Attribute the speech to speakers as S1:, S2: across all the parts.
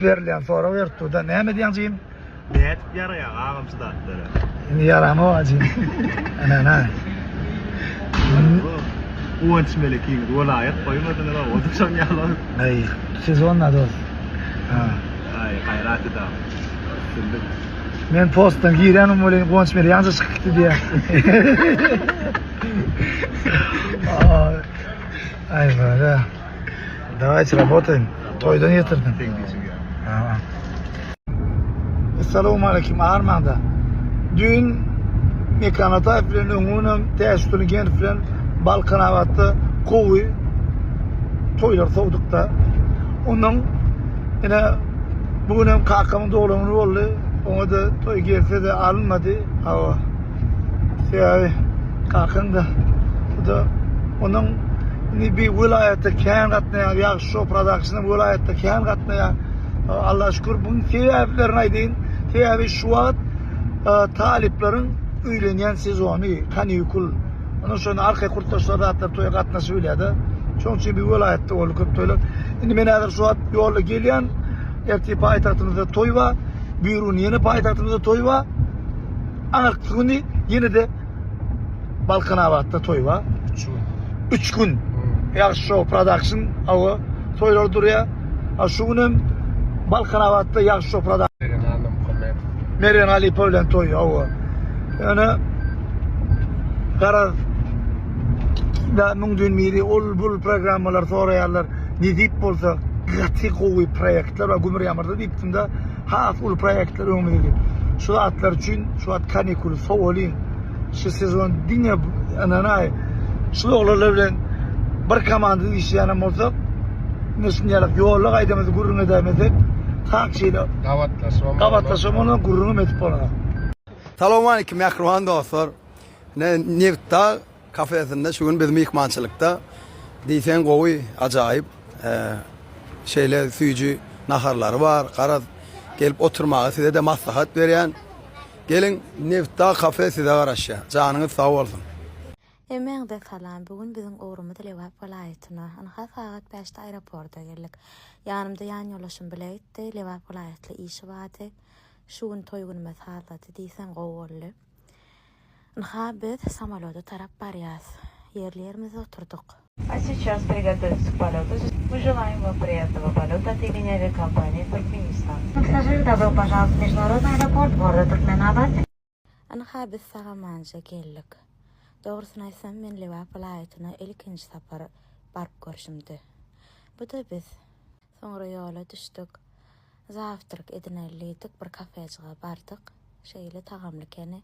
S1: Verilen sonra verdi da ne mi diyeceğim?
S2: Evet, yaraya ağamsı da atları.
S1: Yaramı acıyım. Ana.
S2: Uğunç melekiyim, olayet koymadın ama odursam yalan.
S1: Ay, siz onunla dost.
S2: Ay, hayratı da. Sürdüm.
S1: Men postdan girenim öyle Gonç Meri yansı çıktı diye. Ay böyle. Давайте работаем. Toydan getirdim. Assalamu aleyküm Armanda. Dün mekanata falan önünün teştülü gen falan Balkan havatta kovu toylar soğuduk da. Onun yine bugün kakamın doğrumun oldu. Ona da toy gelse de alınmadı. Hava. Şey kakın da. Bu da onun bir vilayette kehan katnaya, yakşı production'ın vilayette kehan katnaya Allah şükür bunun sebeplerini aydın. Sebebi şu an taliplerin üylenen sezonu, kanikul. Ondan sonra arka kurtaşları hatta toya katna söyledi. Çünkü bir vilayette olup toylar. Şimdi ben eğer şu an yolu gelen erti payitahtımızda toy var. Büyürün yeni payitahtımızda toy var. Anartını yine de Balkan Havatta toy var. 3 gün. Yakşı production hava toylar duruyor. Şu günüm Balkan Havatta yakşı production. Meren Ali Polen toy hava. Yani karar da mümkün miydi ol programlar soruyorlar. Ne deyip bolsa gati koyu projeler ve gümür yamarda deyiptim de haf ol projeler ömrüydü. Şu atlar için şu at kanikul soğulin. Şu sezon dinle ananay. Şu oğlarla bilen bir komandı işleyenim olsa nesneler yolluk aydamızı gurrunu edemedi. Tak şeyle kavatlasam onu gurrunu edip ona.
S3: Assalamu aleyküm yakruhan dostlar. Nefta kafesinde şu gün bizim mihmançılıkta diysen kovu acayip şeyler suyucu naharları var. Karaz gelip oturmağı size de maslahat veren. Gelin Nefta kafe size var aşağı. Canınız sağ olsun.
S4: Emeğin de salam. Bugün bizim uğrumda Levap vilayetine. Anha saat 5'te aeroporta geldik. Yanımda yan yolaşım bile etti. Levap vilayetli işi vardı. Şu gün toygunumuz hazırladı. Diysen kovollu. Anha biz samoloda taraf bariyaz. Yerlerimize oturduk.
S5: А сейчас приготовиться к полету. Мы желаем вам приятного полета от имени авиакомпании «Туркменистан». Пассажиры, добро пожаловать в международный аэропорт города Туркменабад.
S4: Anha biz Sağamanca geldik. Doğrusunu aysam men Levap vilayetine ilkinci safar barıp görüşümdü. Bu da biz. Sonra yola düştük. Zavtırk edinelliydik, bir kafeciğe bardık. Şeyle tağamlı keni.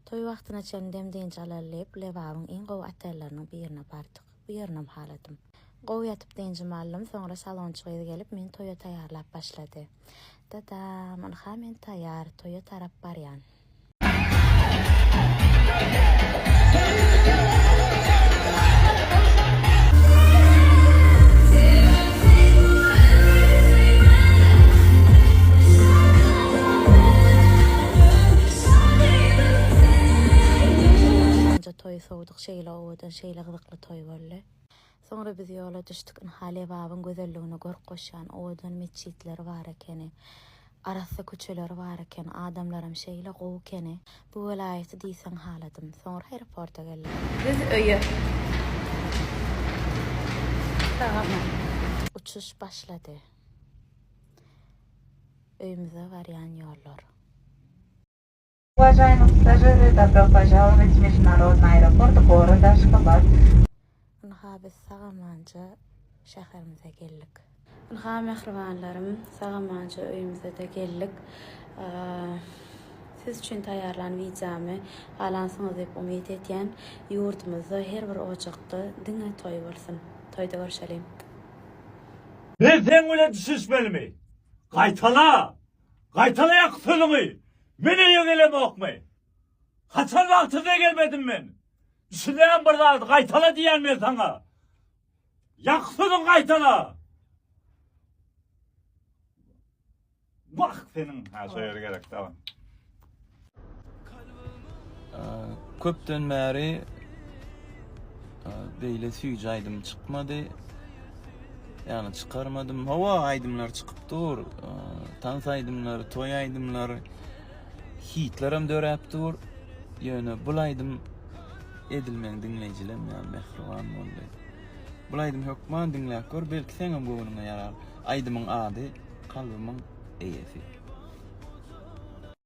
S4: Toy vaxtına çen demdeyince alallayıp Levap'ın en qovu atellerinin bir yerine bardık. Bir yerine haladım. Qovu yatıp deyince mallım, sonra salonçuğa gelip men toya tayarlap başladı. Dadam, anha men tayar, toya tarap baryan. Toy soğuduk şeyle oğudun, şeyle gıdıklı toy oldu. Sonra biz yola düştük. Levap'ın güzelliğine görüp koşan oğudun meçhitleri var ekeni. Arası küçüleri var eken, adamlarım şeyle qovu keni. Bu vilayeti deysen haladım. Sonra aeroporta geldim.
S6: Biz öyle. Tamam.
S4: Uçuş başladı. Öyümüze varayan yollar.
S5: Уважаемые пассажиры, добро пожаловать в международный аэропорт города Ашхабад.
S4: Biz Sağamanca şehirimize geldik.
S6: Mehribanlarım, Sağamanca öyümüze de geldik. Siz için tayarlan vicamı alansınız hep umut eten yurtumuzda her bir ocakta dine toy olsun. Toyda görüşelim.
S7: Ben sen öyle düşüşmeli mi? Kaytala yak sözümü. Beni yöneleme okma. Kaçan vaktinde gelmedim ben. Düşünleyen burada kaytala diyen mi sana? Yak sözün kaytala. Bak senin ha söyle gerek tamam.
S8: Köpten beri beyle süycaydım çıkmadı. Yani çıkarmadım. Hava aydımlar çıkıp dur. Tans aydımlar, toy aydımlar. Hitlerim dörep dur. Yani bulaydım edilmeyen dinleyicilerim yani mehruvan oldu. Bulaydım hokman dinleyip gör belki senin bu yarar. Aydımın adı kalbimın eyesi.